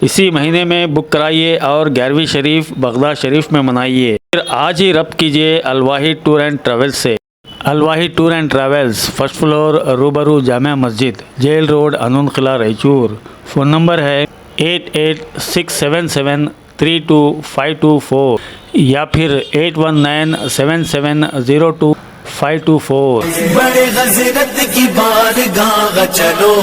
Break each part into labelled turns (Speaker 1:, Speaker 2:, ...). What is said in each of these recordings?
Speaker 1: इसी महीने में बुक कराइए और 11वीं शरीफ बगदाद शरीफ में मनाइए। फिर आज ही रब्त कीजिए अलवाहिद टूर एंड ट्रैवल्स से। Alwahid tour and travels, first floor, रूबरू जामिया मस्जिद, जेल रोड, अनून किला, रायचूर। फ़ोन नंबर है 8867732524 या फिर 8197702524।
Speaker 2: बड़े हजरत की बारगाह चलो,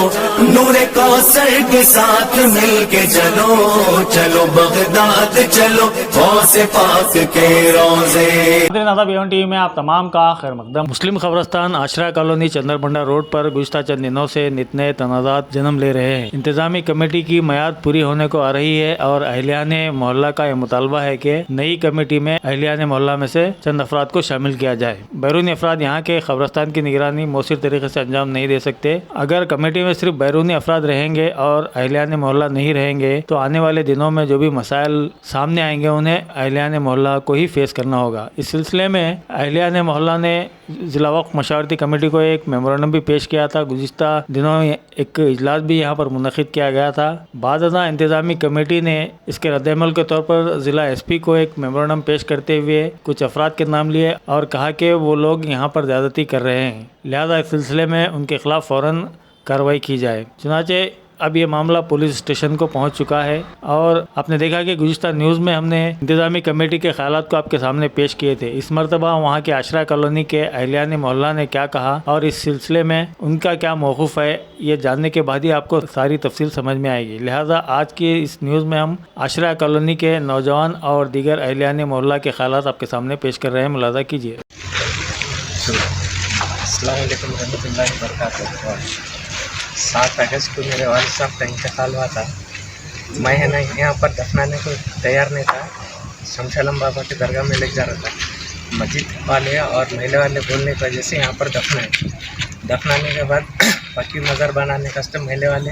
Speaker 2: नूरे कौसर के साथ मिलके चलो, चलो बगदाद चलो, गौसे पाक के रोजे।
Speaker 1: नादाब एवन टीवी में आप तमाम का खैर मकदम। मुस्लिम खबरस्तान आश्रय कॉलोनी चंद्रभंडा रोड पर गुज़िश्ता चंद दिनों से नित नए तनाज़ात जन्म ले रहे हैं। इंतजामी कमेटी की मियाद पूरी होने को आ रही है और अहलियान मोहल्ला का यह मुतालबा है कि नई कमेटी में अहलियान मोहल्ला में से चंद अफराद को शामिल किया जाए। बैरूनी अफराद यहाँ के खबरस्तान की निगरानी मौसर तरीके से अंजाम नहीं दे सकते। अगर कमेटी में सिर्फ बैरूनी अफराद रहेंगे और अहलियान मोहल्ला नहीं रहेंगे तो आने वाले दिनों में जो भी मसाइल सामने आएंगे उन्हें अहलियान मोहल्ला को ही फेस करना होगा। इस सिलसिले में अहलियान मोहल्ला ने जिला वक्फ मशावरती कमेटी को एक मेमोरेंडम भी पेश किया था। गुज़िश्ता दिनों एक इजलास भी यहाँ पर मुनक़िद किया गया था। बाज़-अज़ा इंतज़ामी कमेटी ने इसके रद्द-ए-अमल के तौर पर ज़िला SP को एक मेमोरेंडम पेश करते हुए कुछ अफराद के नाम लिए और कहा कि वो लोग यहाँ पर ज़्यादती कर रहे हैं, लिहाजा इस सिलसिले में उनके खिलाफ फ़ौरन कार्रवाई की जाए। चुनांचे अब ये मामला पुलिस स्टेशन को पहुंच चुका है और आपने देखा कि गुज़िश्ता न्यूज़ में हमने इंतज़ामी कमेटी के ख़यालात को आपके सामने पेश किए थे। इस मरतबा वहाँ के आश्रय कॉलोनी के अहलियान मोहल्ला ने क्या कहा और इस सिलसिले में उनका क्या मौक़िफ़ है, ये जानने के बाद ही आपको सारी तफसील समझ में आएगी। लिहाजा आज की इस न्यूज़ में हम आश्रय कॉलोनी के नौजवान और दीगर अहलियान मोहल्ला के ख़यालात आपके सामने पेश कर रहे हैं, मुलाज़ा कीजिए।
Speaker 3: अस्सलाम वालेकुम रहमतुल्लाहि व बरकातहू। 7 अगस्त को मेरे वालिद साहब का इंतकाल हुआ था। मैं है ना यहाँ पर दफनाने को तैयार नहीं था। शमशालम बाबा के दरगाह में ले जा रहा था। मस्जिद वाले और मेले वाले बोलने की वजह से यहाँ पर दफनाए। दफनाने के बाद पक्की मज़ार बनाने का मेले वाले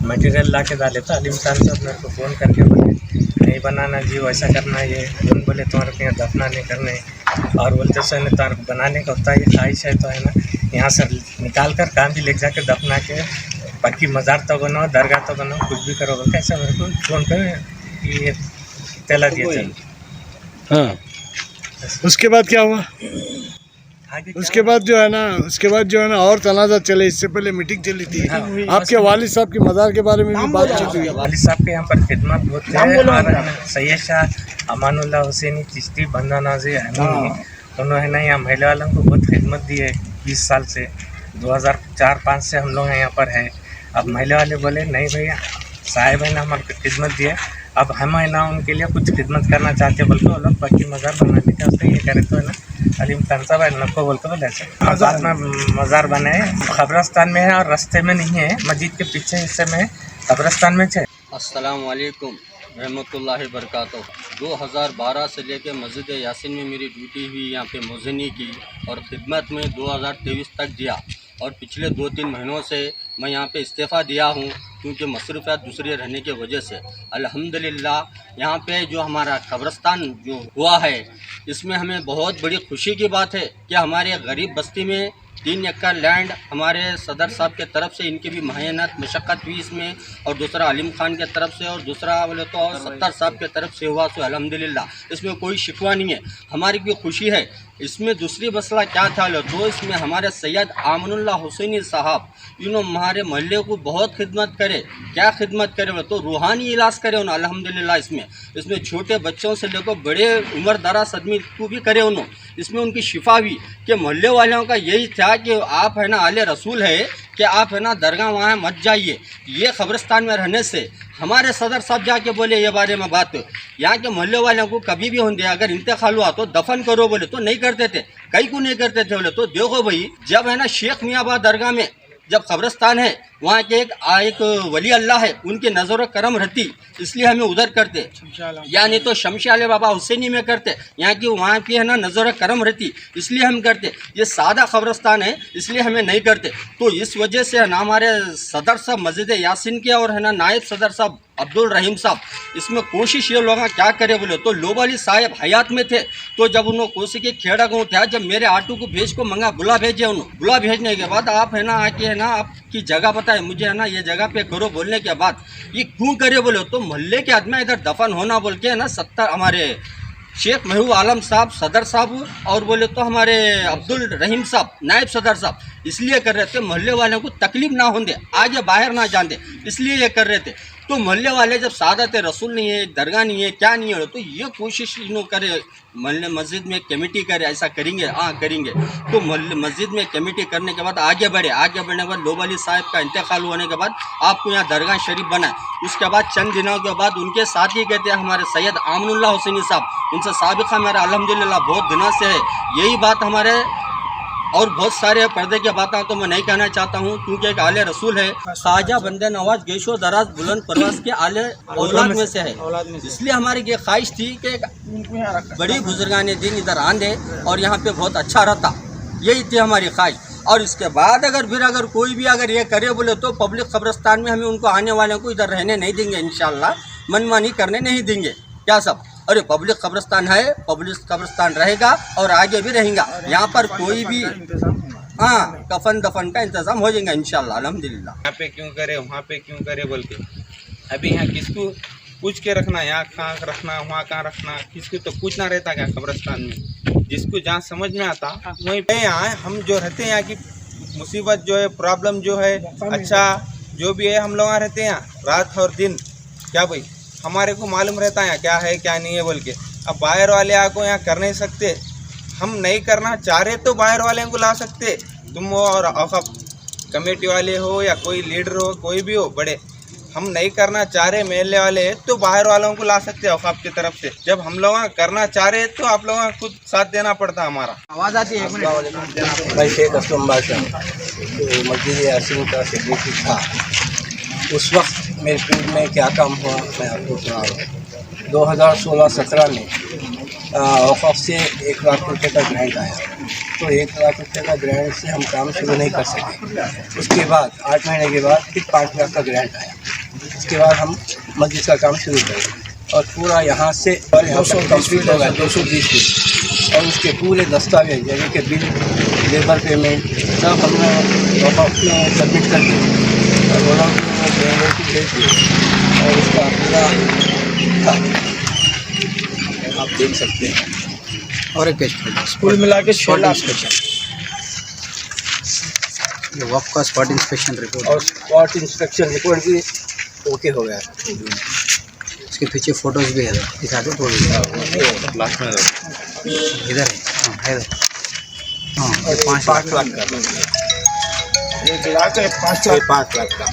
Speaker 3: मटेरियल ला के डाले। तो अलीम खान साहब मेरे को फ़ोन करके बोले नहीं बनाना जी, वैसा करना ये। उन बोले तुम्हारे को यहाँ दफना नहीं करने और बोलते सो ने तुम्हारे को बनाने का होता है, ये ख्वाहिश है तो है ना यहाँ से निकाल कर काम भी ले जाके दफना के पक्की मज़ार तो बनाओ, दरगाह तो बनाओ, कुछ भी करो। कैसा मेरे को फ़ोन कर ये तला दिया चल।
Speaker 4: हाँ, उसके बाद क्या हुआ? उसके बाद जो है ना और तनाज़ा चले। इससे पहले मीटिंग चली थी। आपके वालिद साहब की मज़ार के बारे में भी बातचीत हुई।
Speaker 3: वालिद साहब के यहाँ पर खिदमत बहुत है। सैयद शाह अमानुल्लाह हुसैनी चिश्ती बंदा नाज़ी अमीनी दोनों है ना यहाँ महिला वालों को बहुत खिदमत दी है। 20 साल से 2004-5 से हम लोग यहाँ पर हैं। अब महिला वाले बोले नहीं भैया साहिब है ना हमारे खिदमत दी है, अब हम है ना उनके लिए कुछ खिदमत करना चाहते हैं, बोलते वो लोग पक्की मज़ार बनाने का उससे ये करे तो है ना अलीम खान साहब नको बोलते बोले ऐसे मज़ार में मज़ार बनाए। खबरस्तान में है और रास्ते में नहीं है, मस्जिद के पीछे हिस्से में कब्रस्तान में है।
Speaker 5: अस्सलाम वालेकुम रहमतुल्लाहि बरकातहू। 2012 से लेकर मस्जिद यासीन में मेरी ड्यूटी हुई, यहाँ पे मुज़नी की और ख़िदमत में 2023 तक दिया और पिछले 2-3 महीनों से मैं यहाँ पे इस्तीफ़ा दिया हूँ क्योंकि मसरूफ़ियात दूसरी रहने की वजह से। अल्हम्दुलिल्लाह यहाँ पे जो हमारा कब्रस्तान जो हुआ है इसमें हमें बहुत बड़ी खुशी की बात है कि हमारे गरीब बस्ती में 3 एकड़ लैंड हमारे सदर साहब के तरफ से इनकी भी मेहनत मशक्क़त हुई इसमें, और दूसरा अलीम खान के तरफ से और दूसरा बोले तो सत्तर साहब के तरफ से हुआ। सो अल्हम्दुलिल्लाह इसमें कोई शिकवा नहीं है, हमारी भी खुशी है। इसमें दूसरी मसला क्या था तो इसमें हमारे सैयद आमनुल्लाह हुसैनी साहब इन्होंने हमारे मोहल्ले को बहुत खिदमत करे। क्या खिदमत करे तो रूहानी इलाज करे उन्होंने अल्हम्दुलिल्लाह। इसमें छोटे बच्चों से लेकर बड़े उम्र दराज आदमी को भी करे उन्होंने। इसमें उनकी शिफा हुई कि मोहल्ले वालों का यही था कि आप है ना आले रसूल है कि आप है ना दरगाह वहाँ मत जाइए। ये कब्रिस्तान में रहने से हमारे सदर साहब जाके बोले ये बारे में बात, यहाँ के मोहल्ले वालों को कभी भी होंगे अगर इंतकाल हुआ तो दफन करो बोले तो नहीं करते थे। कई को नहीं करते थे बोले तो देखो भाई जब है ना शेख मियाँबाद दरगाह में जब कब्रिस्तान है वहाँ के एक वली अल्लाह है उनकी नज़र करम रहती, इसलिए हमें उधर करते, यानी तो शमशाले बाबा हुसैनी में करते। यहाँ की वहाँ की है ना नज़र करम रहती इसलिए हम करते। ये सादा कब्रिस्तान है इसलिए हमें नहीं करते। तो इस वजह से है ना हमारे सदर साहब मस्जिद यासीन के और है ना नायब सदर साहब अब्दुल रहीम साहब इसमें कोशिश ये लोग क्या करे बोले तो लोबाली साहब हयात में थे तो जब उन्होंने कोशिश की खेड़ा गाँव था जब मेरे आटू को भेज को मंगा बुला भेजे उन्होंने। बुला भेजने के बाद आप है ना आके है ना आपकी जगह पता है मुझे है ना ये जगह पे करो बोलने के बाद ये क्यों करे बोले तो मोहल्ले के आदमी इधर दफन होना बोल के है ना 70 हमारे शेख महबूब आलम साहब सदर साहब और बोले तो हमारे अब्दुल रहीम साहब नायब सदर साहब इसलिए कर रहे थे मोहल्ले वालों को तकलीफ ना होने आगे बाहर ना जान दे इसलिए ये कर रहे थे। तो मोहल्ले वाले जब सादत रसूल नहीं है दरगाह नहीं है क्या नहीं है तो ये कोशिश इन्हों करे मोहल्ले मस्जिद में कमेटी करे ऐसा करेंगे हाँ करेंगे। तो मोहल्ले मस्जिद में कमेटी करने के बाद आगे बढ़ने के बाद लोब अली साहब का इंतकाल होने के बाद आपको यहाँ दरगाह शरीफ बना। उसके बाद चंद दिनों के बाद उनके साथ ही कहते हैं हमारे सैयद आमनुल्लाह हुसैनी साहब उनसे साबिक़ा मेरा अल्हम्दुलिल्लाह बहुत दिनों से है यही बात हमारे और बहुत सारे पर्दे की बातें तो मैं नहीं कहना चाहता हूँ क्योंकि एक आले रसूल है ख्वाजा बंदे नवाज गेशो दराज बुलंद परवास के आले औलाद में से है। इसलिए हमारी ये ख्वाहिश थी कि बड़ी बुजुर्गाने दिन इधर आंदे और यहाँ पे बहुत अच्छा रहता यही थी हमारी ख्वाहिश। और इसके बाद अगर कोई भी अगर ये करे बोले तो पब्लिक कब्रिस्तान में हमें उनको आने वालों को इधर रहने नहीं देंगे इंशाल्लाह मनमानी करने नहीं देंगे क्या सब। अरे पब्लिक कब्रिस्तान है पब्लिक कब्रिस्तान रहेगा और आगे भी रहेगा यहाँ पर कोई भी हाँ कफन दफन का इंतजाम हो जाएगा इंशाल्लाह अल्हम्दुलिल्लाह।
Speaker 6: यहाँ पे क्यों करे वहाँ पे क्यों करे बोल के अभी यहाँ किसको पूछ के रखना यहाँ कहाँ रखना वहाँ कहाँ रखना किसको तो पूछना रहता क्या कब्रिस्तान में जिसको जहाँ समझ में आता वहीं पे यहाँ हम जो रहते हैं यहाँ की मुसीबत जो है प्रॉब्लम जो है अच्छा जो भी है हम लोग यहाँ रहते हैं यहाँ रात और दिन क्या भाई हमारे को मालूम रहता है क्या है क्या नहीं है बोल के। अब बाहर वाले आको यहाँ कर नहीं सकते हम नहीं करना चाह रहे तो बाहर वाले को ला सकते तुम हो और औक़ाफ़ कमेटी वाले हो या कोई लीडर हो कोई भी हो बड़े हम नहीं करना चाह रहे महल्ले वाले तो बाहर वालों को ला सकते औक़ाफ़ की तरफ से। जब हम लोग करना चाह रहे तो आप लोगों को खुद साथ देना पड़ता हमारा। आवाज़ आती है
Speaker 7: भाई शेख असलम बादशाह तो मस्जिद यासीन का सेक्रेटरी था उस वक्त मेरे फील्ड में क्या काम हुआ मैं आपको सुना रहा हूँ। 2016-17 में औक़ाफ़ से 1 लाख रुपये का ग्रांट आया तो 1 लाख रुपये का ग्रांट से हम काम शुरू नहीं कर सके। उसके बाद 8 महीने के बाद फिर 5 लाख का ग्रांट आया। उसके बाद हम मस्जिद का काम शुरू करें और पूरा यहाँ से और यहाँ तक कम्प्लीट हो गया 220 फीट और उसके पूरे दस्तावेज यानी कि बिल लेबर पेमेंट सब हमने औक़ाफ़ में सबमिट कर दिए और वो लोग भेज दिए और उसका पूरा आप देख सकते हैं। और एक पेज
Speaker 8: स्कूल मिला के 6 लाख
Speaker 7: ये वक्त का स्पॉट इंस्पेक्शन रिपोर्ट और स्पॉट इंस्पेक्शन रिपोर्ट भी ओके हो गया। उसके पीछे फोटोज भी है दिखा दो थोड़ी इधर है हाँ 5 लाख का
Speaker 8: 1 लाख 5 लाख का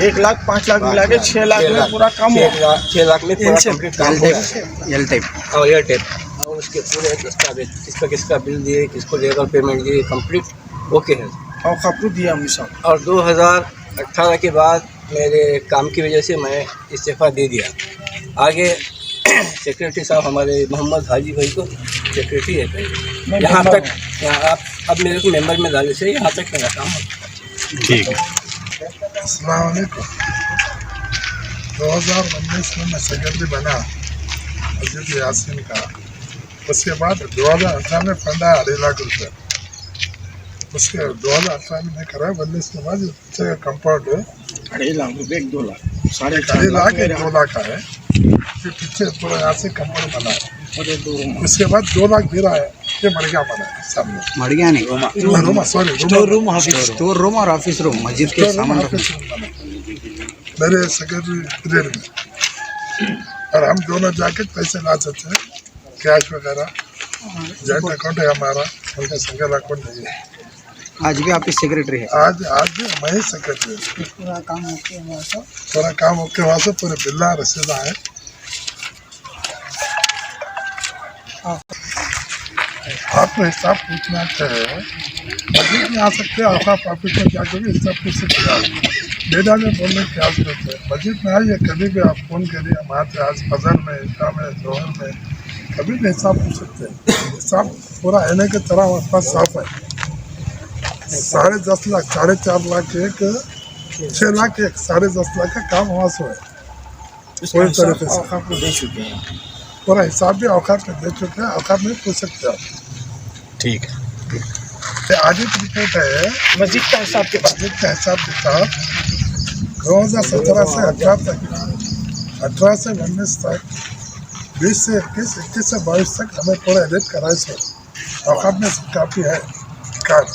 Speaker 8: 1 लाख 5 लाख मिला के 6 लाख में पूरा काम हुआ।
Speaker 7: 6 लाख में पूरा कंप्लीट काम हो गया। एल टाइप और उसके पूरे दस्तावेज किसका बिल दिए किसको लेबर पेमेंट दिए कंप्लीट ओके है
Speaker 8: और खपरू दिया हमने सब।
Speaker 7: और 2018 के बाद मेरे काम की वजह से मैं इस्तीफ़ा दे दिया। आगे सेक्रेटरी साहब हमारे मोहम्मद हाजी भाई को सेक्रेटरी है यहाँ तक आप अब मेरे को मेंबर में डालने से यहाँ तक मेरा काम होता।
Speaker 4: ठीक है। अस्सलाम वालेकुम। 2019 में मैं सेक्रेटरी बना मस्जिद यासीन का। उसके बाद 2018 में फंड आया 2.5 लाख रुपये। उसके 2018 में करा 19 के बाद कंपाउंड
Speaker 8: 2.5 लाख रुपये 2 लाख
Speaker 4: 2.5 लाख 2 लाख का है। फिर पीछे पूरा यहाँ से कंपाउंड बना है। उसके बाद 2 लाख दे रहा है ये मड़िया बना है सामने
Speaker 7: मड़िया नहीं
Speaker 4: रूम सॉरी
Speaker 7: स्टोर रूम और ऑफिस रूम मस्जिद के सामान
Speaker 4: मेरे सेक्रेटरी पीरियड में और हम दोनों जाके पैसे ला सकते हैं कैश वगैरह। जॉइंट अकाउंट है हमारा उनका सिंगल अकाउंट नहीं है।
Speaker 7: आज भी आपकी सेक्रेटरी है?
Speaker 4: आज भी मैं ही सेक्रेटरी हूँ। पूरा काम ओके वहाँ से पूरे बिल्ला रसीदा है। आपको हिसाब पूछना है मस्जिद में आ सकते हैं औक़ाफ़ ऑफिस में जाकर भी हिसाब पूछ सकते हैं। बेटा में बोलने की आस करते हैं मस्जिद में आइए कभी भी आप फ़ोन करिए हम आते आज फजर में इशा में जोहर में कभी भी हिसाब पूछ सकते हैं। हिसाब पूरा आने की तरह हमारे पास साफ है। 10.5 लाख 4.5 लाख एक 6 लाख एक 10.5 लाख का काम वहाँ से है। पूरी तरीके से
Speaker 8: औक़ाफ़ को दे चुके हैं
Speaker 4: पूरा हिसाब भी औक़ाफ़ में दे चुके हैं। औक़ाफ़ में पूछ सकते हैं आप।
Speaker 8: ठीक है।
Speaker 4: आडिट रिपोर्ट है
Speaker 8: मस्जिद का हिसाब के बाद
Speaker 4: मस्जिद का हिसाब किताब 2017 से 18 तक, 18 से 19 तक, 20 से 21, 21 से 22 तक हमें पूरा एडिट कराए से औकात में सब काफ़ी है कार्ड।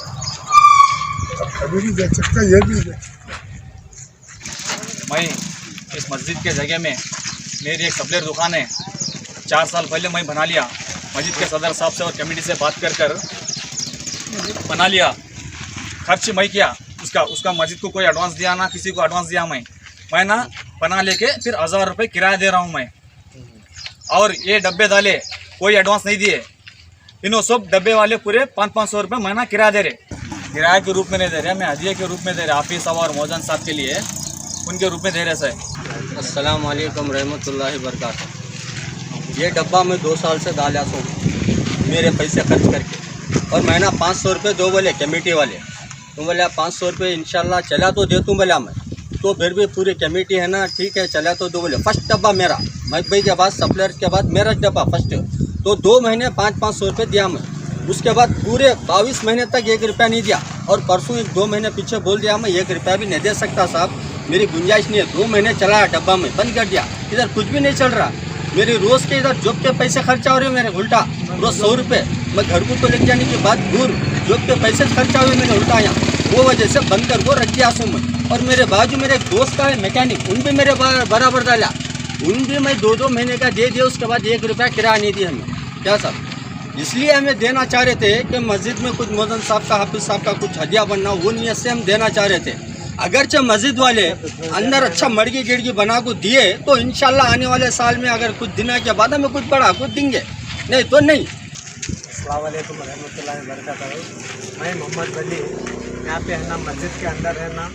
Speaker 4: अब कभी भी देख सकते हैं, ये भी देख सकते हैं।
Speaker 9: मैं इस मस्जिद के जगह में मेरी एक सप्लायर दुकान है, 4 साल पहले मैं बना लिया। मस्जिद के सदर साहब से और कमेटी से बात कर बना लिया। खर्च मैं किया उसका मस्जिद को कोई एडवांस दिया ना किसी को एडवांस दिया। मैं ना बना लेके फिर 1000 रुपये किराया दे रहा हूँ मैं। और ये डब्बे डाले कोई एडवांस नहीं दिए, इन्हों सब डब्बे वाले पूरे 500-500 रुपये महीना किराया दे रहे। किराए के रूप में नहीं दे रहे, मैं हदिये के रूप में दे रहे। हाफिज़ साहब और मौजन साहब के लिए उनके रूप में दे रहे सर।
Speaker 5: अस्सलाम वालेकुम रहमतुल्लाहि बरकातहू। ये डब्बा मैं 2 साल से डाला सो मेरे पैसे खर्च करके, और महीना 500 रुपये दो बोले कमेटी वाले। तो बोला 500 रुपये इंशाल्लाह चला तो दे दूँ बोला मैं। तो फिर भी पूरी कमेटी है ना, ठीक है चला तो दो बोले। फर्स्ट डब्बा मेरा, महक भाई के बाद सप्लायर के बाद मेरा डब्बा फर्स्ट। तो 2 महीने 500-500 रुपये दिया मैं। उसके बाद पूरे 22 महीने तक 1 रुपया नहीं दिया। और परसों 2 महीने पीछे बोल दिया मैं 1 रुपया भी नहीं दे सकता साहब, मेरी गुंजाइश नहीं है। 2 महीने चलाया डब्बा में, बंद कर दिया। इधर कुछ भी नहीं चल रहा। मेरे रोज़ के इधर जॉब के पैसे खर्चा हो रहे मेरे उल्टा, रोज़ 100 रुपये। मैं घर को तो लेके जाने के बाद दूर जॉब के पैसे खर्चा हुए मैंने उल्टा यहाँ, वो वजह से बंद कर को रख दिया सो मैं। और मेरे बाजू मेरे एक दोस्त का है मैकेनिक, उन भी मेरे बराबर डाला, उन भी मैं 2-2 महीने का दे दिया। उसके बाद 1 रुपया किराया नहीं दिया हमें। क्या साहब, इसलिए हमें देना चाह रहे थे कि मस्जिद में कुछ मौजन साहब का, हाफिज़ साहब का कुछ हदिया बनना, वो नीयत से हम देना चाह रहे थे। अगरचे मस्जिद वाले अंदर अच्छा मड़गी गिड़गी बना को दिए तो इंशाल्लाह आने वाले साल में अगर कुछ दिनों के बाद हमें कुछ बड़ा कुछ देंगे, नहीं तो नहीं।
Speaker 10: अस्सलाम वालेकुम रहमतुल्लाहि बरकातहू। मैं मोहम्मद वली, यहाँ पे है ना मस्जिद के अंदर है ना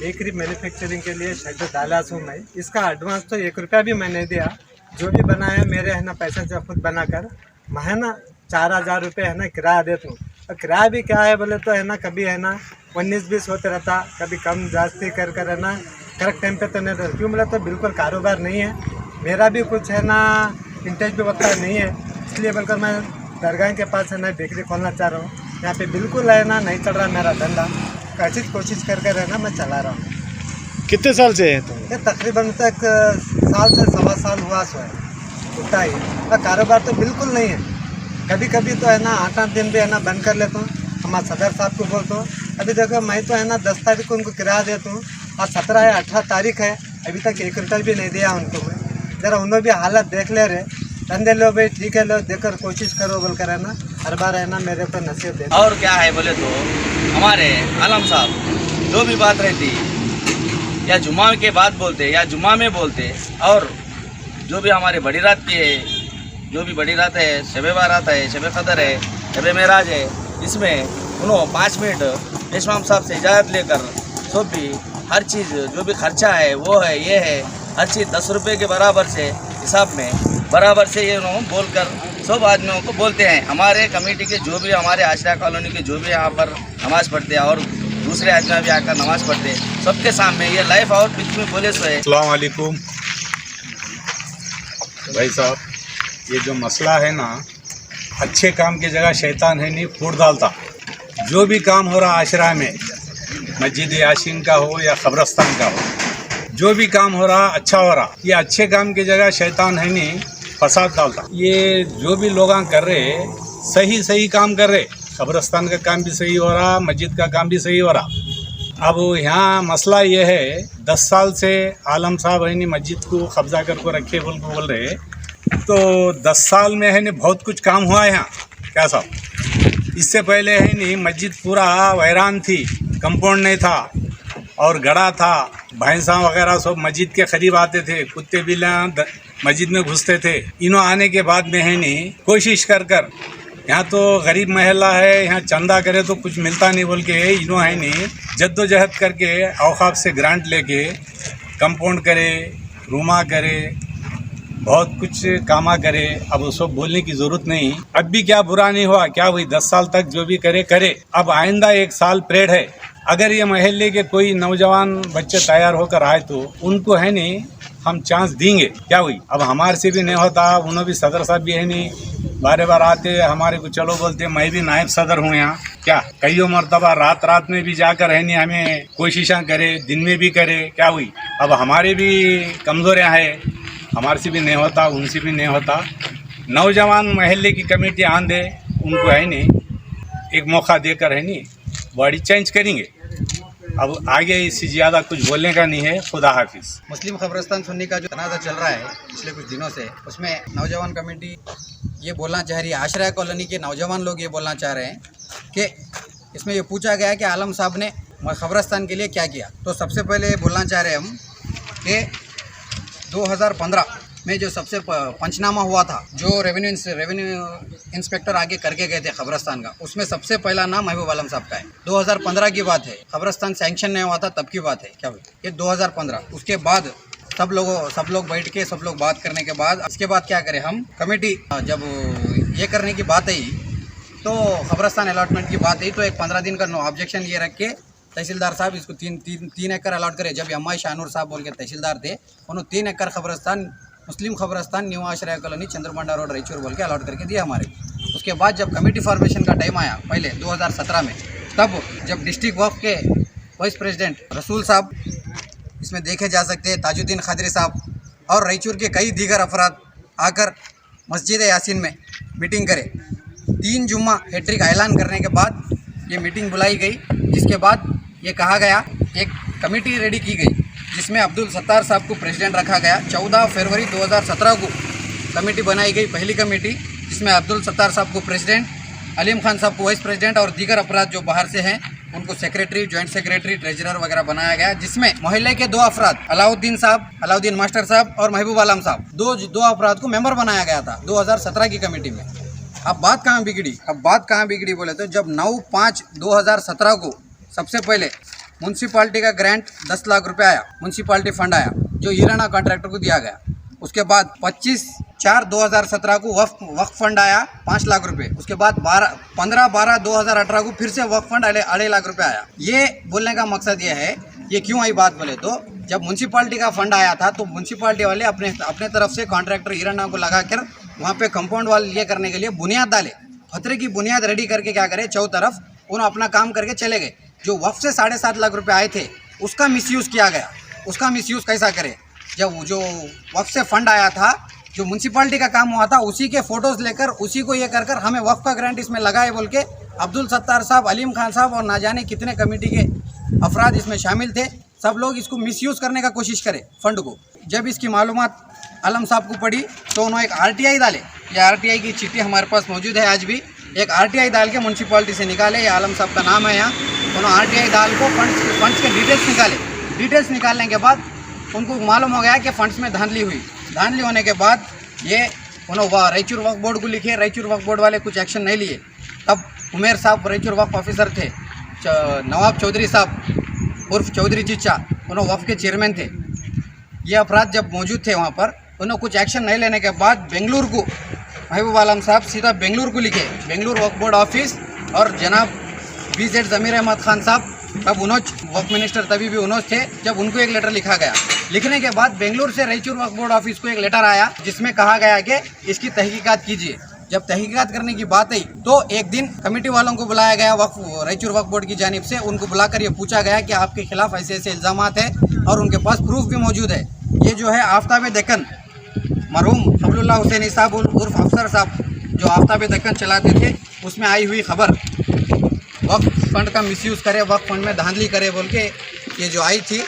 Speaker 10: बेकरी मैन्युफैक्चरिंग के लिए शेड डाला हूँ मैं। इसका एडवांस तो 1 रुपया भी मैं नहीं दिया। जो भी बनाया मेरे है ना पैसे से खुद बनाकर महीना 4000 रुपये है ना किराया देता हूँ। और किराया भी क्या है बोले तो है ना कभी है ना 19-20 होते रहता, कभी कम जास्ती कर है ना करेक्ट टाइम पे तो नहीं रहता। क्यों बोले तो बिल्कुल कारोबार नहीं है मेरा, भी कुछ है ना इंटेज भी उतना नहीं है। इसलिए बोलकर मैं दरगाह के पास है ना बेकरी खोलना चाह रहा हूँ। यहाँ पे बिल्कुल है ना नहीं चल रहा मेरा धंधा, कैसी कोशिश कर है ना मैं चला रहा हूँ।
Speaker 4: कितने साल से है? तो
Speaker 10: ये तकरीबन तक साल से 1.25 साल हुआ सो है, उतना ही। और कारोबार तो बिल्कुल नहीं है। कभी कभी तो है ना 8-8 दिन भी है ना बंद कर लेता हूँ। हमारे सदर साहब को बोलता हूँ, अभी देखो मैं तो है ना 10 तारीख को उनको किराया देता हूँ, आज 17 है, 18 तारीख है, अभी तक 1 रुपया भी नहीं दिया उनको मैं। ज़रा उन्होंने भी हालत देख ले रहे, धंधे लो भाई ठीक है, लो देखकर कोशिश करो बोलकर है ना हर बार है ना मेरे को नसीब दे।
Speaker 9: और क्या है बोले तो हमारे आलम साहब जो भी बात रहती या जुम्मा के बाद बोलते या जुम्मा में बोलते, और जो भी हमारे बड़ी रात की है, जो भी बड़ी रात है, शब बारात है, शब कदर है, शब मेराज है, इसमें उन्होंने 5 मिनट इमाम साहब से इजाज़त लेकर सब भी हर चीज़ जो भी खर्चा है वो है ये है, हर चीज़ 10 रुपये के बराबर से हिसाब में बराबर से ये उन्होंने बोलकर सब आदमियों को बोलते हैं। हमारे कमेटी के जो भी हमारे आश्रय कॉलोनी के जो भी यहाँ पर नमाज़ पढ़ते हैं और दूसरे आदमी भी आकर नमाज़ पढ़ते हैं, सबके सामने ये लाइफ और बीच में बोले सो है।
Speaker 11: अस्सलाम वालेकुम भाई साहब, ये जो मसला है ना, अच्छे काम की जगह शैतान है नहीं फूट डालता। जो भी काम हो रहा आश्रय में, मस्जिद यासीन का हो या कब्रस्तान का हो, जो भी काम हो रहा अच्छा हो रहा, ये अच्छे काम की जगह शैतान है नहीं फसाद डालता। ये जो भी लोग कर रहे सही काम कर रहे, कब्रस्तान का काम भी सही हो रहा, मस्जिद का काम भी सही हो रहा। अब यहाँ मसला ये है 10 साल से आलम साहब है नहीं मस्जिद को कब्जा करके रखे बोल रहे, तो 10 साल में है नहीं बहुत कुछ काम हुआ है यहाँ। क्या साहब, इससे पहले है नहीं मस्जिद पूरा वैरान थी, कंपाउंड नहीं था और गड़ा था, भैंसा वगैरह सब मस्जिद के करीब आते थे, कुत्ते बिल्लियाँ मस्जिद में घुसते थे। इन्हों आने के बाद में है नहीं कोशिश कर यहाँ तो गरीब महल्ला है, यहाँ चंदा करे तो कुछ मिलता नहीं बोल के इन्हों है नहीं जद्दोजहद करके औकाफ से ग्रांट लेके कंपाउंड करे, रूमा करे, बहुत कुछ कामा करे। अब वो सब बोलने की ज़रूरत नहीं। अब भी क्या बुरा नहीं हुआ, क्या वही 10 साल तक जो भी करे। अब आइंदा 1 साल परेड है। अगर ये महल्ले के कोई नौजवान बच्चे तैयार होकर आए तो उनको है नहीं हम चांस देंगे। क्या हुई, अब हमारे से भी नहीं होता, उन्होंने भी सदर साहब भी है नहीं, बारे बार आते हमारे को चलो बोलते, मैं भी नायब सदर हूँ यहाँ, क्या कई मरतबा रात में भी जाकर है नहीं, हमें कोशिशें करे, दिन में भी करे। क्या हुई, अब हमारे भी कमजोरियाँ हैं, हमारे से भी नहीं होता, उनसे भी नहीं होता। नौजवान महल्ले की कमेटी आन दे, उनको है नहीं एक मौका देकर है नहीं बॉडी चेंज करेंगे। अब आगे इससे ज़्यादा कुछ बोलने का नहीं है। खुदा हाफिज।
Speaker 12: मुस्लिम खबरस्तान सुन्नी का जो तनाज़ा चल रहा है पिछले कुछ दिनों से, उसमें नौजवान कमेटी ये बोलना चाह रही है, आश्रय कॉलोनी के नौजवान लोग ये बोलना चाह रहे हैं कि इसमें ये पूछा गया है कि आलम साहब ने खबरस्तान के लिए क्या किया। तो सबसे पहले बोलना चाह रहे हैं हम कि 2015 में जो सबसे पंचनामा हुआ था, जो रेवेन्यू इंस्पेक्टर आगे करके गए थे खबरस्तान का, उसमें सबसे पहला नाम महबूब आलम साहब का है। 2015 की बात है, खबरस्तान सैंक्शन नहीं हुआ था तब की बात है। क्या हुई, ये 2015। उसके बाद सब लोग बैठ के सब लोग बात करने के बाद, इसके बाद क्या करें हम, कमेटी जब ये करने की बात आई तो खबरस्तान अलॉटमेंट की बात आई तो एक 15 दिन का नो ऑब्जेक्शन ये रख के तहसीलदार साहब इसको तीन एकड़ अलॉट करे। जब एम आई शानूर साहब बोल के तहसीलदार थे, उन्होंने 3 एकड़ खबरस्तान मुस्लिम खबरस्तान न्यू आश्रय कॉलोनी चंद्रमंडा रोड रायचूर बोल के अलॉट करके दिया हमारे। उसके बाद जब कमेटी फॉर्मेशन का टाइम आया पहले 2017 में, तब जब डिस्ट्रिक्ट वक्फ के वाइस प्रेसिडेंट रसूल साहब, इसमें देखे जा सकते हैं ताजुद्दीन खादरी साहब और रायचूर के कई दीगर अफराद आकर मस्जिद यासीन में मीटिंग करे। 3 जुम्मा हैट्रिक ऐलान करने के बाद ये मीटिंग बुलाई गई, जिसके बाद ये कहा गया, एक कमेटी रेडी की गई जिसमें अब्दुल सत्तार साहब को प्रेसिडेंट रखा गया। 14 फरवरी 2017 को कमेटी बनाई गई, पहली कमेटी, जिसमें अब्दुल सत्तार साहब को प्रेसिडेंट, अलीम खान साहब को वाइस प्रेसिडेंट और दीगर अफराद जो बाहर से हैं उनको सेक्रेटरी, जॉइंट सेक्रेटरी, ट्रेजरर वगैरह बनाया गया। जिसमें मोहल्ले के 2 अफराद, अलाउद्दीन मास्टर साहब और महबूब आलम साहब, दो अफराद को मेंबर बनाया गया था 2017 की कमेटी में। अब बात कहाँ बिगड़ी बोले तो जब 9/5/2017 को सबसे पहले म्यूनसिपाल्टी का ग्रांट 10 लाख रुपए आया, म्यूनसिपाल्टी फंड आया जो ईराना कॉन्ट्रैक्टर को दिया गया। उसके बाद 25/4/2017 को वक्फ फंड आया 5 लाख रुपए। उसके बाद 15/12/2018 को फिर से वक्फ फंड 2.5 लाख रुपए आया। ये बोलने का मकसद ये है, ये क्यों आई बात बोले तो जब म्यूनसिपाल्टी का फंड आया था तो म्यूनसिपाल्टी वाले अपने तरफ से कॉन्ट्रैक्टर ईराना को लगाकर वहाँ पे कंपाउंड वाल ये करने के लिए बुनियाद डाले, खतरे की बुनियाद रेडी करके क्या करे, चौ तरफ उन्होंने अपना काम करके चले गए। जो वक्फ से 7.5 लाख रुपए आए थे उसका मिसयूज़ किया गया। उसका मिसयूज़ कैसा करे, जब जो वक्फ से फंड आया था, जो म्यूनसिपाल्टी का काम हुआ था, उसी के फ़ोटोज़ लेकर उसी को ये कर हमें वक्फ का ग्रांट इसमें लगाए बोल के अब्दुल सत्तार साहब, अलीम खान साहब और ना जाने कितने कमेटी के अफराद इसमें शामिल थे, सब लोग इसको मिसयूज़ करने का कोशिश करे फंड को। जब इसकी मालूमात आलम साहब को पड़ी तो उन्होंने एक RTI डाले। ये RTI की चिट्ठी हमारे पास मौजूद है आज भी। एक RTI डाल के म्यूनसिपाल्टी से निकाले, ये आलम साहब का नाम है यहाँ, उन्होंने RTI डाल को फंड्स के डिटेल्स निकाले। डिटेल्स निकालने के बाद उनको मालूम हो गया कि फंड्स में धांधली हुई। धांधली होने के बाद ये उन्होंने रायचूर वक्फ बोर्ड को लिखे, रायचूर वक्फ बोर्ड वाले कुछ एक्शन नहीं लिए। तब उमेर साहब रायचूर वक्फ ऑफिसर थे, नवाब चौधरी साहब उर्फ चौधरी चिच्चा, उन्होंने वक्फ के चेयरमैन थे। ये अफराद जब मौजूद थे वहाँ पर, उन्होंने कुछ एक्शन नहीं लेने के बाद बेंगलुरु को महबूब आलम साहब सीधा बेंगलुरु को लिखे, बेंगलुरु वक्फ बोर्ड ऑफिस, और जनाब BZ ज़मीर अहमद खान साहब, तब उन्होंने वक्फ मिनिस्टर तभी भी उन्होंने थे, जब उनको एक लेटर लिखा गया। लिखने के बाद बेंगलुरु से रायचूर वक्फ बोर्ड ऑफिस को एक लेटर आया जिसमें कहा गया कि इसकी तहकीकात कीजिए। जब तहकीकात करने की बात आई तो एक दिन कमेटी वालों को बुलाया गया रायचूर वक्फ बोर्ड की जानिब से। उनको बुलाकर ये पूछा गया कि आपके खिलाफ ऐसे ऐसे इल्ज़ामात हैं और उनके पास प्रूफ भी मौजूद है। ये जो है आफ्ताब दक्कन, मरहूम फजलुल्लाह हुसैनी साहब उर्फ अफसर साहब जो आफ्ताब दक्कन चलाते थे, उसमें आई हुई खबर वक्फ फंड का मिसयूज़ करे, वक्फ फंड में धांधली करे बोल के ये जो आई थी,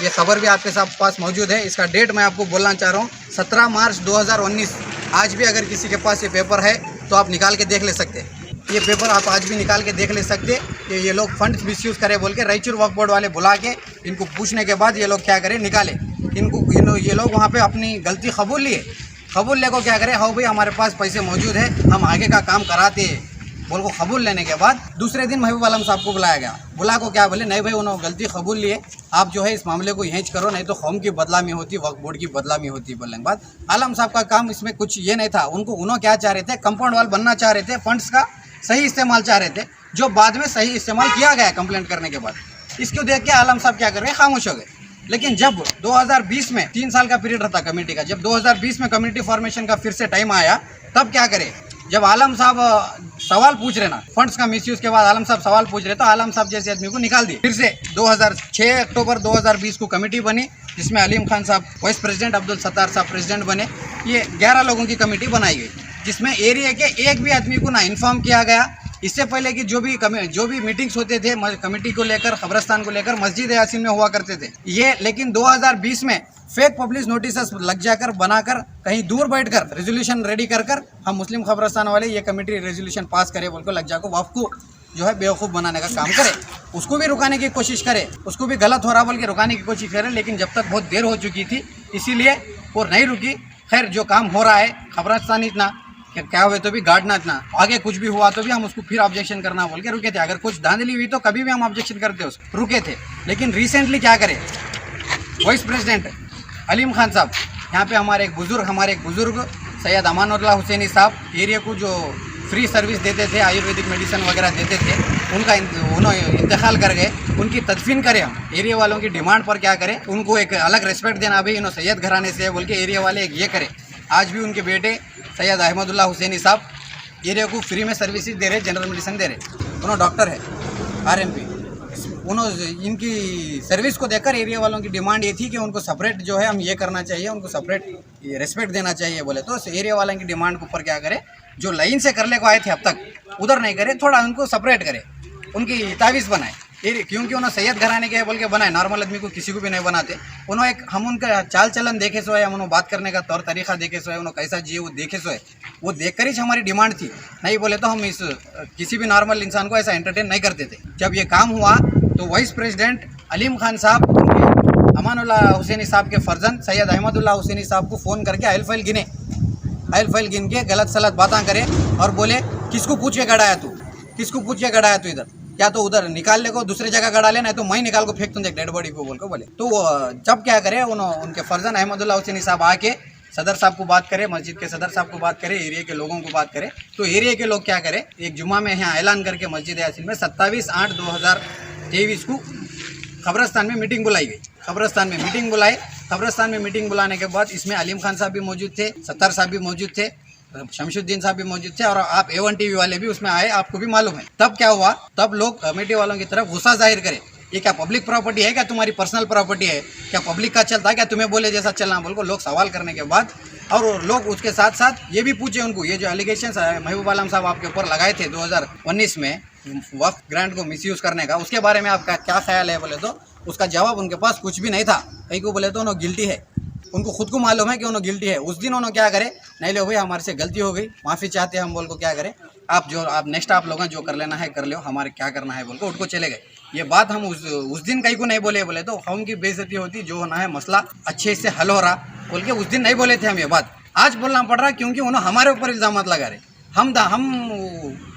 Speaker 12: ये खबर भी आपके साथ पास मौजूद है। इसका डेट मैं आपको बोलना चाह रहा हूँ 17 मार्च 2019। आज भी अगर किसी के पास ये पेपर है तो आप निकाल के देख ले सकते हैं। ये पेपर आप आज भी निकाल के देख ले सकते कि ये लोग फंड मिसयूज़ करे बोल के रायचूर वक्फ बोर्ड वाले बुला के इनको पूछने के बाद ये लोग क्या करें, निकाले इनको। ये लोग वहाँ पे अपनी गलती कबूल ले को क्या करें, हाँ भाई हमारे पास पैसे मौजूद है, हम आगे का काम कराते हैं बोल को कबूल लेने के बाद दूसरे दिन महबूब आलम साहब को बुलाया गया। बुला को क्या बोले, नहीं भाई उन्होंने गलती कबूल लिए, आप जो है इस मामले को यहीं करो, नहीं तो कौम की बदलामी होती, वक्फ बोर्ड की बदलामी होती। बोलने के बाद आलम साहब का काम इसमें कुछ ये नहीं था। उन्होंने क्या चाह रहे थे, कंपाउंड वाल बनना चाह रहे थे, फंड्स का सही इस्तेमाल चाह रहे थे, जो बाद में सही इस्तेमाल किया गया कंप्लेंट करने के बाद। इसको देख के आलम साहब क्या कर रहे हैं, खामोश हो गए। लेकिन जब 2020 में 3 साल का पीरियड रहता कमेटी का, जब 2020 में कम्युनिटी फॉर्मेशन का फिर से टाइम आया, तब क्या करे, जब आलम साहब सवाल पूछ रहे ना फंड्स का मिसयूज के बाद आलम साहब सवाल पूछ रहे, तो आलम साहब जैसे आदमी को निकाल दिए। फिर से 6 अक्टूबर 2020 को कमेटी बनी, जिसमें अलीम खान साहब वाइस प्रेसिडेंट, अब्दुल सत्तार साहब प्रेसिडेंट बने। ये 11 लोगों की कमेटी बनाई गई, जिसमें एरिया के एक भी आदमी को ना इन्फॉर्म किया गया। इससे पहले कि जो भी मीटिंग्स होते थे कमेटी को लेकर, कब्रस्तान को लेकर, मस्जिद यासीन में हुआ करते थे ये, लेकिन 2020 में फेक पब्लिक नोटिस लग जाकर, बनाकर, कहीं दूर बैठकर रेजोल्यूशन रेडी कर हम मुस्लिम कब्रस्तान वाले ये कमेटी रेजोल्यूशन पास करे बोल को लग जाकर वक्फ को जो है बेवकूफ़ बनाने का काम करे, उसको भी रुकाने की कोशिश करे, उसको भी गलत हो रहा बोल के रुकाने की कोशिश करे। लेकिन जब तक बहुत देर हो चुकी थी, इसीलिए वो नहीं रुकी। खैर, जो काम हो रहा है कब्रस्तान इतना क्या हुए तो भी गाड़ना इतना, आगे कुछ भी हुआ तो भी हम उसको फिर ऑब्जेक्शन करना बोल के रुके थे। अगर कुछ धांधली हुई तो कभी भी हम ऑब्जेक्शन करते उसको रुके थे। लेकिन रिसेंटली क्या करे, वाइस प्रेसिडेंट अलीम खान साहब, यहाँ पे हमारे एक बुजुर्ग सैयद अमानुल्लाह हुसैनी साहब, एरिया को जो फ्री सर्विस देते थे, आयुर्वेदिक मेडिसिन वगैरह देते थे, उन्होंने इंतकाल कर गए। उनकी तदफीन करें हम, एरिया वालों की डिमांड पर क्या करें, उनको एक अलग रिस्पेक्ट देना। भाई इन्होंने सैयद घराने से है बोल के एरिया वाले एक ये करें। आज भी उनके बेटे सैयद अहमदुल्लाह हुसैनी साहब एरिया को फ्री में सर्विसेज दे रहे, जनरल मेडिसिन दे रहे। उन्होंने डॉक्टर है, RMP। उन्होंने इनकी सर्विस को देखकर एरिया वालों की डिमांड ये थी कि उनको सेपरेट जो है हम ये करना चाहिए, उनको सेपरेट रेस्पेक्ट देना चाहिए बोले। तो एरिया वालों की डिमांड के ऊपर क्या करे, जो लाइन से करने को आए थे अब तक उधर नहीं करे, थोड़ा उनको सेपरेट करे, उनकी तावीज़ बनाए। क्योंकि उन्होंने सैयद घराने के बोल के बनाए, नॉर्मल आदमी को किसी को भी नहीं बनाते। उन्होंने एक हम उनका चाल चलन देखे सो है, हम उन्होंने बात करने का तौर तरीका देखे सो है, उन्होंने कैसा जिए वो देखे सो है, वो देखकर ही हमारी डिमांड थी। नहीं बोले तो हम किसी भी नॉर्मल इंसान को ऐसा एंटरटेन नहीं करते थे। जब ये काम हुआ तो वाइस प्रेसिडेंट अलीम खान साहब अमानुल्लाह हुसैनी साहब के फर्जंद सैयद अहमदुल्लाह हुसैनी साहब को फ़ोन करके आयल फाइल गिन के गलत सलत बातें करे और बोले किसको पूछ के गड़ाया तू, किसको पूछ के गड़ाया तू, इधर क्या तो उधर निकाल ले को दूसरी जगह गड़ा ले, नहीं तो मैं निकाल को फेंक दूँ डेड बॉडी को बोल को बोले। तो जब क्या करे, उनके फर्जन अहमदुल्लाह हुसैनी साहब आके सदर साहब को बात करे, मस्जिद के सदर साहब को बात करे, एरिया के लोगों को बात करे। तो एरिया के लोग क्या करे, एक जुम्मा में यहाँ ऐलान करके मस्जिद यासीन में 27/8/2023 को कब्रस्तान में मीटिंग बुलाई गई। कब्रस्तान में मीटिंग बुलाने के बाद इसमें अलीम खान साहब भी मौजूद थे, सत्तार साहब भी मौजूद थे, शमशुद्दीन साहब भी मौजूद थे और आप A1 TV वाले भी उसमें आए, आपको भी मालूम है। तब क्या हुआ, तब लोग कमेटी वालों की तरफ गुस्सा जाहिर करे, ये क्या पब्लिक प्रॉपर्टी है, क्या तुम्हारी पर्सनल प्रॉपर्टी है, क्या पब्लिक का चलता है, क्या तुम्हें बोले जैसा चलना बोल को लोग सवाल करने के बाद, और लोग उसके साथ साथ ये भी पूछे उनको, ये जो एलिगेशन महबूब आलम साहब आपके ऊपर लगाए थे 2019 में वक्फ ग्रांट को मिसयूज़ करने का, उसके बारे में आपका क्या ख्याल है बोले तो उसका जवाब उनके पास कुछ भी नहीं था। कहीं को बोले तो उन्होंने गिल्टी है, उनको खुद को मालूम है कि उन्होंने गिल्टी है। उस दिन उन्होंने क्या करे, नहीं लो भाई हमारे से गलती हो गई, माफ़ी चाहते हैं हम बोल को क्या करें, आप नेक्स्ट आप लोगों जो कर लेना है कर लो, हमारे क्या करना है बोल को उनको चले गए। ये बात हम उस दिन कहीं को नहीं बोले तो कौम की बेइज्जती होती, जो होना है मसला अच्छे से हल हो रहा बोल के उस दिन नहीं बोले थे हम। ये बात आज बोलना पड़ रहा क्योंकि उन्होंने हमारे ऊपर इल्ज़ाम लगा रहे, हम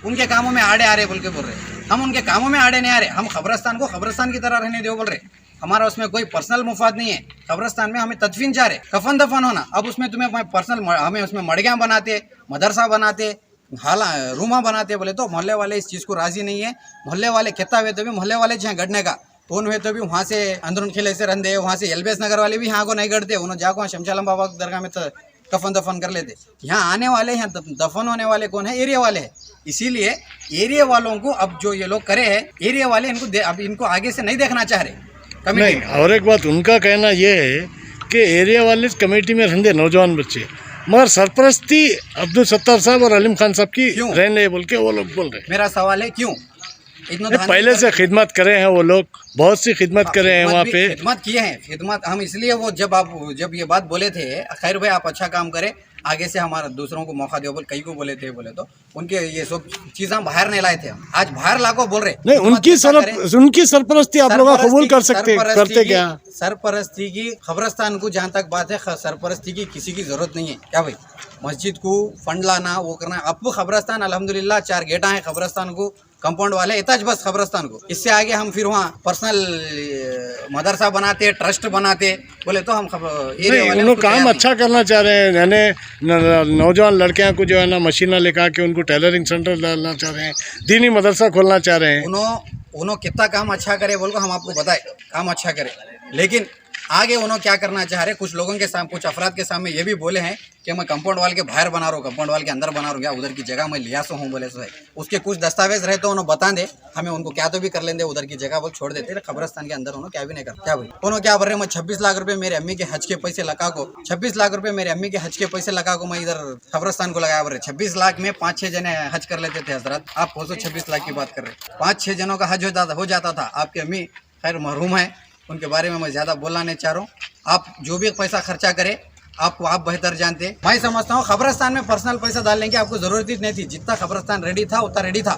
Speaker 12: उनके कामों में आड़े आ रहे बोल के बोल रहे। हम उनके कामों में आड़े नहीं आ रहे, हम कब्रस्तान को कब्रस्तान की तरह रहने दो बोल रहे। हमारा उसमें कोई पर्सनल मुफाद नहीं है। कब्रस्तान में हमें तदफीन चाह रहे, कफन दफन होना। अब उसमें तुम्हें पर्सनल, हमें उसमें मड़गियाँ बनाते, मदरसा बनाते, रूमा बनाते बोले तो मोहल्ले वाले इस चीज़ को राज़ी नहीं है। मोहल्ले वाले कहता हुए तो भी मोहल्ले वाले जहाँ गढ़ने का उन हुए तो भी वहाँ से अंदरून खिले से रंधे, वहाँ से एलबीएस नगर वाले भी यहाँ को नहीं गढ़ते, उन्होंने जाको वहाँ शमशालम बाबा की दरगाह में कफन दफन कर लेते। यहाँ आने वाले, यहाँ दफन होने वाले कौन है, एरिया वाले हैं। इसीलिए एरिया वालों को अब जो ये लोग करे हैं, एरिया वाले अब इनको आगे से नहीं देखना चाह रहे
Speaker 4: नहीं। और एक बात उनका कहना ये है कि एरिया वाले कमेटी में रहते नौजवान बच्चे, मगर सरपरस्ती अब्दुल सत्तार साहब और अलीम खान साहब की रहने बोल के वो लोग बोल रहे।
Speaker 12: मेरा सवाल है क्यों?
Speaker 4: पहले से खिदमत करे हैं वो लोग, बहुत सी खिदमत करे हैं वहाँ पे,
Speaker 12: खिदमत किए हैं। खिदमत हम इसलिए वो जब ये बात बोले थे, खैर भाई आप अच्छा काम करें, आगे से हमारा दूसरों को मौका दो बोल कई को बोले तो उनके ये सब चीज़ें हम बाहर नहीं लाए थे। हम आज बाहर लाको बोल रहे
Speaker 4: नहीं। उनकी सरपरस्ती आप लोग कबूल कर सकते, करते क्या?
Speaker 12: सरपरस्ती की कब्रस्तान को जहाँ तक बात है, सरपरस्ती की किसी की जरूरत नहीं है। क्या भाई, मस्जिद को फंड लाना वो करना, आपको कब्रस्तान अल्हम्दुलिल्लाह 4 गेटा है कब्रस्तान को, कंपाउंड वाले इताज बस कब्रस्तान को। इससे आगे हम फिर वहाँ पर्सनल मदरसा बनाते, ट्रस्ट बनाते बोले तो हम
Speaker 4: उन्होंने काम अच्छा करना चाह रहे हैं। यानी नौजवान लड़कियां को जो है ना मशीना लेकर के उनको टेलरिंग सेंटर डालना चाह रहे हैं, दीनी मदरसा खोलना चाह रहे हैं।
Speaker 12: उन्होंने कितना काम अच्छा करे बोल को हम आपको बताए, काम अच्छा करे, लेकिन आगे उन्होंने क्या करना चाह रहे, कुछ लोगों के सामने, कुछ अफराद के सामने ये भी बोले हैं कि मैं कंपाउंड वाल के बाहर बना रहा हूँ, कंपाउंड वाल के अंदर बना रहा हूँ, क्या उधर की जगह मैं लिया सो हूँ बोले सो है। उसके कुछ दस्तावेज रहे तो उन्होंने बता दे, हमें उनको क्या तो भी कर लेंगे, उधर की जगह वो छोड़ देते, कब्रस्तान के अंदर उन्होंने क्या भी नहीं कर। क्या भाई उन्होंने क्या बोल रहे, मैं 26 लाख रुपए मेरे अम्मी के हज के पैसे लगा को, 26 लाख रुपए मेरे अम्मी के हज के पैसे लगा को मैं इधर कब्रस्तान को लगाया। बोल रहे 26 लाख में 5-6 जने हज कर लेते थे हजरत, आप 26 लाख की बात कर रहे। 5-6 जनों का हज हो जाता था। आपकी अम्मी खैर मरहूम है, उनके बारे में मैं ज़्यादा बोलना नहीं चाह रहा हूँ। आप जो भी पैसा खर्चा करें आप बेहतर जानते हैं। मैं समझता हूँ कब्रस्तान में पर्सनल पैसा डालने की आपको ज़रूरत ही नहीं थी। जितना कब्रस्तान रेडी था उतना रेडी था,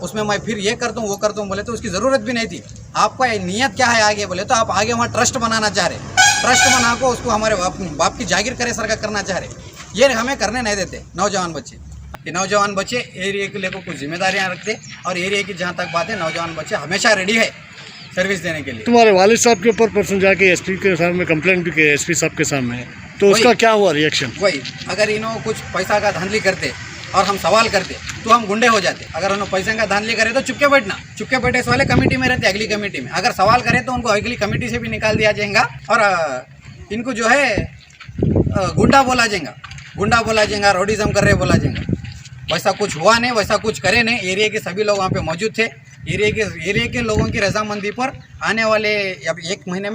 Speaker 12: उसमें मैं फिर ये करता हूँ वो करता हूँ बोले तो उसकी ज़रूरत भी नहीं थी। आपका नीयत क्या है आगे बोले तो आप आगे वहाँ ट्रस्ट बनाना चाह रहे, ट्रस्ट बना को उसको हमारे बाप की जागीर करे सरकार करना चाह रहे, ये हमें करने नहीं देते नौजवान बच्चे। ये नौजवान बच्चे एरिया के लेकर कुछ जिम्मेदारियाँ रखते और एरिया की जहाँ तक बात है नौजवान बच्चे हमेशा रेडी है सर्विस देने के लिए।
Speaker 4: तुम्हारे वालिद साहब के ऊपर पर्सन जाके एसपी के सामने कंप्लेंट भी की, एसपी साहब के सामने, तो उसका क्या हुआ रिएक्शन?
Speaker 12: वही अगर इन्हों कुछ पैसा का धांधली करते और हम सवाल करते तो हम गुंडे हो जाते। अगर उन्होंने पैसे का धांधली करे तो चुपके बैठना, चुपके बैठे वाले कमेटी में रहते, अगली कमेटी में। अगर सवाल करे तो उनको अगली कमेटी से भी निकाल दिया जाएगा और इनको जो है गुंडा बोला जाएगा, रोडिज्म कर रहे बोला जाएगा। वैसा कुछ हुआ नहीं, वैसा कुछ करे नहीं। एरिया के सभी लोग वहाँ पे मौजूद थे। एरिया के लोगों की रजामंदी पर आने वाले अब एक महीने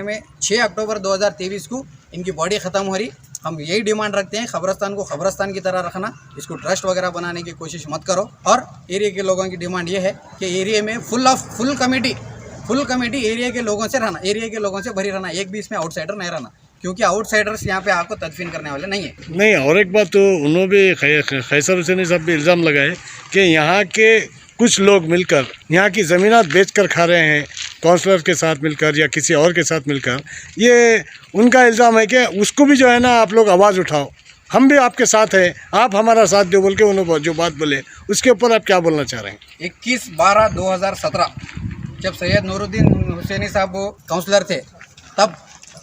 Speaker 12: में 6 अक्टूबर 2023 को इनकी बॉडी ख़त्म हो रही। हम यही डिमांड रखते हैं, कब्रस्तान को कब्रस्तान की तरह रखना, इसको ट्रस्ट वगैरह बनाने की कोशिश मत करो। और एरिया के लोगों की डिमांड ये है कि एरिया में फुल कमेटी एरिया के लोगों से रहना, एरिया के लोगों से भरी रहना, एक भी इसमें आउटसाइडर नहीं रहना, क्योंकि आउटसाइडर्स यहाँ पे आपको तदफीन करने वाले नहीं है।
Speaker 4: नहीं, और एक बात तो उन्होंने भी खैसर हुसैनी साहब भी इल्ज़ाम लगाए कि यहाँ के कुछ लोग मिलकर यहाँ की ज़मीनात बेचकर खा रहे हैं, काउंसलर के साथ मिलकर या किसी और के साथ मिलकर। ये उनका इल्ज़ाम है कि उसको भी जो है ना आप लोग आवाज़ उठाओ, हम भी आपके साथ हैं, आप हमारा साथ दो बोल के उन्होंने जो बात बोले उसके ऊपर आप क्या बोलना चाह रहे हैं?
Speaker 12: 21/12/2017 जब सैयद नूरुद्दीन हुसैनी साहब वो काउंसलर थे, तब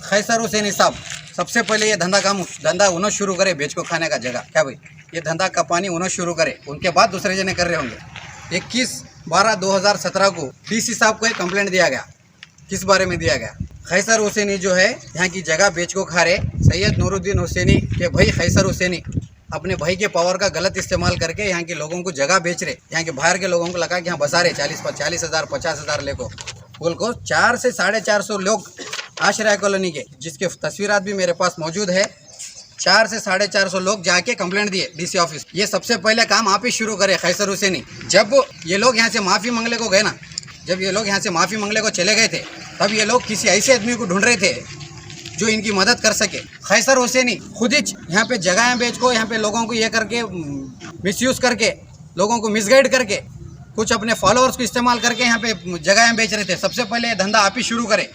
Speaker 12: खैसर हुसैनी साहब सबसे पहले ये धंधा उन्होंने शुरू करे, बेच को खाने का जगह। क्या भाई ये धंधा का पानी उन्होंने शुरू करे, उनके बाद दूसरे जने कर रहे होंगे। 21/12/2017 को डीसी साहब को एक कंप्लेंट दिया गया। किस बारे में दिया गया? खैसर हुसैनी जो है यहाँ की जगह बेच को खा रहे। सैयद नूरुद्दीन हुसैनी के भाई खैसर हुसैनी अपने भाई के पावर का गलत इस्तेमाल करके यहाँ के लोगों को जगह बेच रहे, यहाँ के बाहर के लोगों को लगा कि यहाँ बसा रहे 40,000 50,000 लेको बोल को 400 से 450 लोग आश्रय कॉलोनी के, जिसके तस्वीरात भी मेरे पास मौजूद है, 400 से 450 लोग जाके कंप्लेंट दिए डीसी ऑफिस। ये सबसे पहले काम आप ही शुरू करे खैसर हुसैनी। जब ये लोग यहाँ से माफ़ी मंगले को गए ना, जब ये लोग यहाँ से माफ़ी मंगले को चले गए थे, तब ये लोग किसी ऐसे आदमी को ढूंढ रहे थे जो इनकी मदद कर सके। खैसर हुसैनी खुद ही यहाँ पे जगह बेच को, यहाँ पे लोगों को ये करके मिसयूज़ करके, लोगों को मिसगाइड करके, कुछ अपने फॉलोअर्स को इस्तेमाल करके यहाँ पे जगह बेच रहे थे। सबसे पहले धंधा आप ही शुरू करें।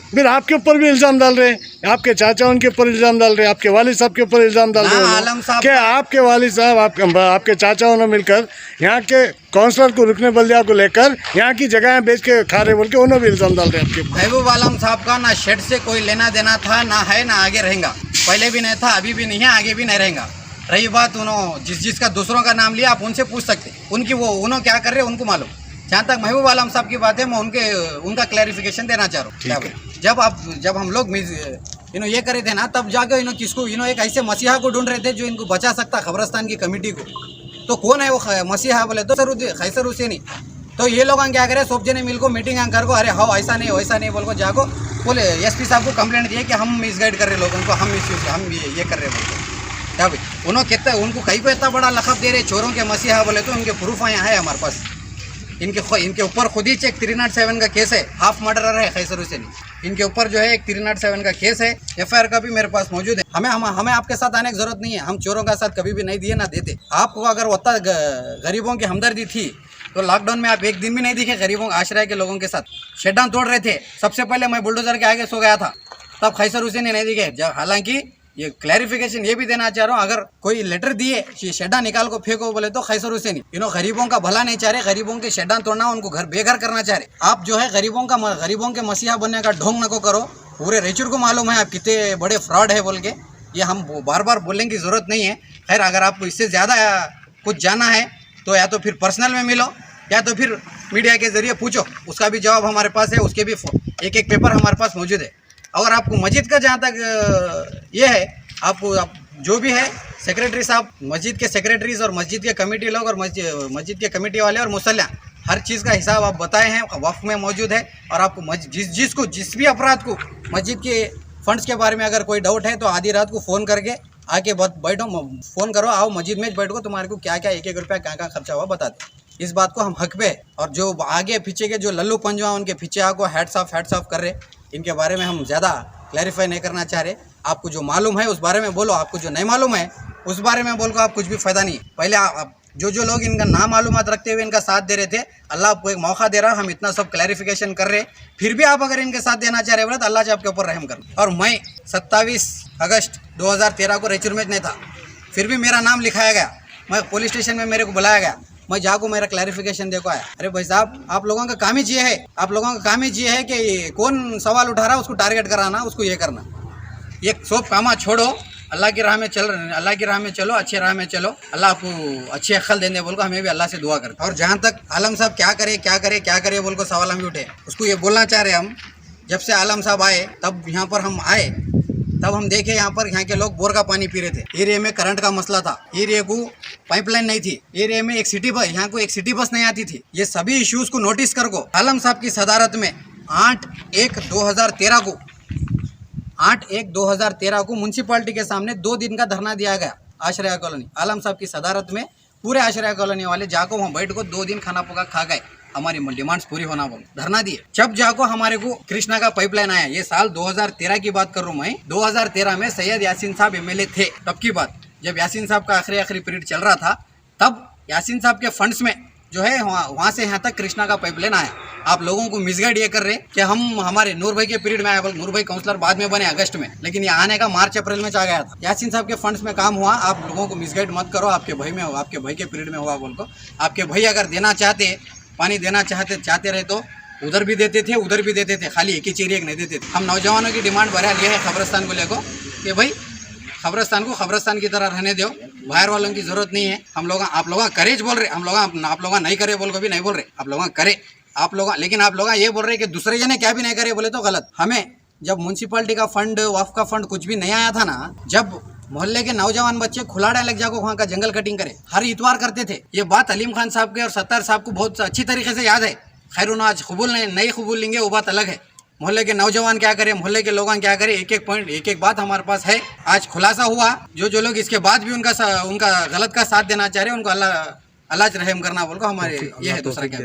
Speaker 4: फिर आपके ऊपर भी इल्ज़ाम डाल रहे हैं, आपके चाचा उनके ऊपर इल्ज़ाम डाल रहे हैं, आपके वालिद साहब के ऊपर इल्ज़ाम डाल रहे हैं
Speaker 12: आलम साहब
Speaker 4: कि आपके वालिद साहब आपके चाचा उन्होंने मिलकर यहाँ के काउंसलर को रुकने बल्दिया को लेकर यहाँ की जगह बेच के खा रहे बोल के उन्होंने भी इल्ज़ाम डाल रहे हैं आपके।
Speaker 12: महबूब आलम साहब का ना शेड से कोई लेना देना था, ना है ना आगे रहेगा। पहले भी नहीं था, अभी भी नहीं है, आगे भी नहीं रहेगा। रही बात उन्होंने जिसका दूसरों का नाम लिया, आप उनसे पूछ सकते, उन्होंने क्या कर रहे हैं उनको मालूम। जहाँ तक महबूब आलम साहब की बात है, मैं उनका क्लैरिफिकेशन देना चाह रहा हूँ। जब हम लोग ये करे थे ना, तब जाकर इन्हों एक ऐसे मसीहा को ढूंढ रहे थे जो इनको बचा सकता कब्रस्तान की कमेटी को। तो कौन है वो मसीहा बोले तो खैसर हुसैनी। तो ये लोग क्या करे, सब जने मिल को मीटिंग कर को, अरे हाँ ऐसा नहीं वैसा नहीं बोल को जाको बोले एसपी साहब को कंप्लेंट दिए कि हम मिसगाइड कर रहे लोगों को, हम ये कर रहे बोलते। क्या भाई उनको कहीं पे इतना बड़ा लखब दे रहे चोरों के मसीहा बोले तो उनके प्रूफ यहाँ है हमारे पास। इनके ऊपर खुद ही चेक 307 का केस है, हाफ मर्डरर है खैसर हुसैनी। इनके ऊपर जो है एक 307 का केस है, एफआईआर का भी मेरे पास मौजूद है। हमें आपके साथ आने की जरूरत नहीं है, हम चोरों का साथ कभी भी नहीं दिए ना देते। आपको अगर उतना गरीबों की हमदर्दी थी तो लॉकडाउन में आप एक दिन भी नहीं दिखे गरीबों आश्रय के लोगों के साथ। शटडाउन तोड़ रहे थे, सबसे पहले मैं बुलडोजर के आगे सो गया था, तब खैसर हुसैनी नहीं दिखे। हालांकि ये क्लैरिफिकेशन ये भी देना चाह रहा हूँ, अगर कोई लेटर दिए शेडा निकाल को फेंको बोले तो खैसर हुसैनी गरीबों का भला नहीं चाह रहे, गरीबों के शेडा तोड़ना, उनको घर बेघर करना चाह रहे। आप जो है गरीबों के मसीहा बनने का ढोंग न को करो। पूरे रेचुर को मालूम है आप कितने बड़े फ्रॉड है बोल के, ये हम बार बार बोलने की ज़रूरत नहीं है। खैर अगर आपको इससे ज़्यादा कुछ जाना है तो या तो फिर पर्सनल में मिलो या तो फिर मीडिया के ज़रिए पूछो, उसका भी जवाब हमारे पास है, उसके भी एक पेपर हमारे पास मौजूद है। और आपको मस्जिद का जहाँ तक ये है, आपको आप जो भी है सेक्रेटरी साहब, मस्जिद के सेक्रेटरीज और मस्जिद के कमेटी लोग और मस्जिद के कमेटी वाले और मुसल्ला, हर चीज़ का हिसाब आप बताए हैं, वक्फ में मौजूद है। और आपको जिस भी अपराध को मस्जिद के फंड्स के बारे में अगर कोई डाउट है तो आधी रात को फ़ोन करके आके बैठो, फ़ोन करो, आओ मस्जिद में बैठो, तुम्हारे को क्या क्या एक एक रुपया कहाँ खर्चा हुआ बताते। इस बात को हम हक पे, और जो आगे पीछे के जो लल्लू पंजवा उनके पीछे आको हैट्स ऑफ कर रहे, इनके बारे में हम ज़्यादा क्लैरिफाई नहीं करना चाह रहे। आपको जो मालूम है उस बारे में बोलो, आपको जो नहीं मालूम है उस बारे में बोल को आप कुछ भी फ़ायदा नहीं। पहले आप जो लोग इनका नामालूमात रखते हुए इनका साथ दे रहे थे, अल्लाह आपको एक मौका दे रहा, हम इतना सब क्लैरिफिकेशन कर रहे, फिर भी आप अगर इनके साथ देना चाह रहे हो तो अल्लाह से आपके ऊपर रहम कर। और मैं 27 अगस्त 2013 को रेचुर में नहीं था, फिर भी मेरा नाम लिखाया गया, मैं पुलिस स्टेशन में मेरे को बुलाया गया, मैं जाको मेरा क्लैरिफिकेशन देखो आया। अरे भाई साहब, आप लोगों का काम ही ये है, आप लोगों का काम ही ये है कि कौन सवाल उठा रहा है उसको टारगेट कराना, उसको ये करना। ये सब कामा छोड़ो, अल्लाह की राह में अल्लाह की राह में चलो, अच्छे राह में चलो, अल्लाह आपको अच्छी अक्ल देने बोल को हमें भी अल्लाह से दुआ करते। और जहाँ तक आलम साहब क्या करे बोल को सवाल हम भी उठे, उसको ये बोलना चाह रहे हम, जब से आलम साहब आए तब यहाँ पर हम आए, तब हम देखे यहाँ के लोग बोर का पानी पी रहे थे। एरिया में करंट का मसला था, एरिया को पाइपलाइन नहीं थी, एरिया में एक सिटी बस, यहाँ को एक सिटी बस नहीं आती थी। ये सभी इश्यूज को नोटिस कर को आलम साहब की सदारत में 8/1/2013 को म्यूनसिपालिटी के सामने 2 दिन का धरना दिया गया। आश्रया कॉलोनी आलम साहब की सदारत में पूरे आश्रया कॉलोनी वाले जाको वहाँ बैठ को 2 दिन खाना पका खा गए, हमारी डिमांड्स पूरी होना बोल धरना दिए। जब जाको हमारे को कृष्णा का पाइपलाइन आया, ये साल 2013 की बात कर रहा हूँ मैं, 2013 में सैयद यासीन साहब एमएलए थे, तब की बात, जब यासीन साहब का आखिरी पीरियड चल रहा था, तब यासीन साहब के फंड्स में जो है वहाँ से यहाँ तक कृष्णा का पाइपलाइन आया। आप लोगों को मिसगाइड ये कर रहे कि हम हमारे नूर भाई के पीरियड में आया, नूर भाई काउंसलर बाद में बने अगस्त में, लेकिन ये आने का मार्च अप्रैल में आ गया था। यासीन साहब के फंड्स में काम हुआ, आप लोगों को मिसगाइड मत करो, आपके भाई में आपके भाई के पीरियड में हुआ बोल को। आपके भाई अगर देना चाहते, पानी देना चाहते रहे तो उधर भी देते थे, उधर भी देते थे, खाली एक ही चीरी एक नहीं देते थे। हम नौजवानों की डिमांड बहरहाल ये है खबरस्तान को लेकर कि भाई खबरस्तान को खबरस्तान की तरह रहने दो, बाहर वालों की जरूरत नहीं है। आप लोग करेज बोल रहे, आप लोग नहीं करे बोल को भी नहीं बोल रहे, आप लोग करे लेकिन आप लोग ये बोल रहे कि दूसरे जने क्या भी नहीं करे बोले तो गलत। हमें जब म्यूनसिपालिटी का फंड, वक्फ का फंड कुछ भी नहीं आया था ना, जब मोहल्ले के नौजवान बच्चे खुलाड़ा लग जाको वहाँ का जंगल कटिंग करे, हर इतवार करते थे। ये बात अलीम खान साहब के और सत्तार साहब को बहुत अच्छी तरीके से याद है। खैर उन्होंने आज कबूल नहीं कबूल लेंगे वो बात अलग है। मोहल्ले के नौजवान क्या करे, मोहल्ले के लोग क्या करे, एक एक बात हमारे पास है। आज खुलासा हुआ, जो लोग इसके बाद भी उनका गलत का साथ देना चाह रहे हैं उनको अल्लाह रहम करना बोल को हमारे ये है, दूसरा क्या।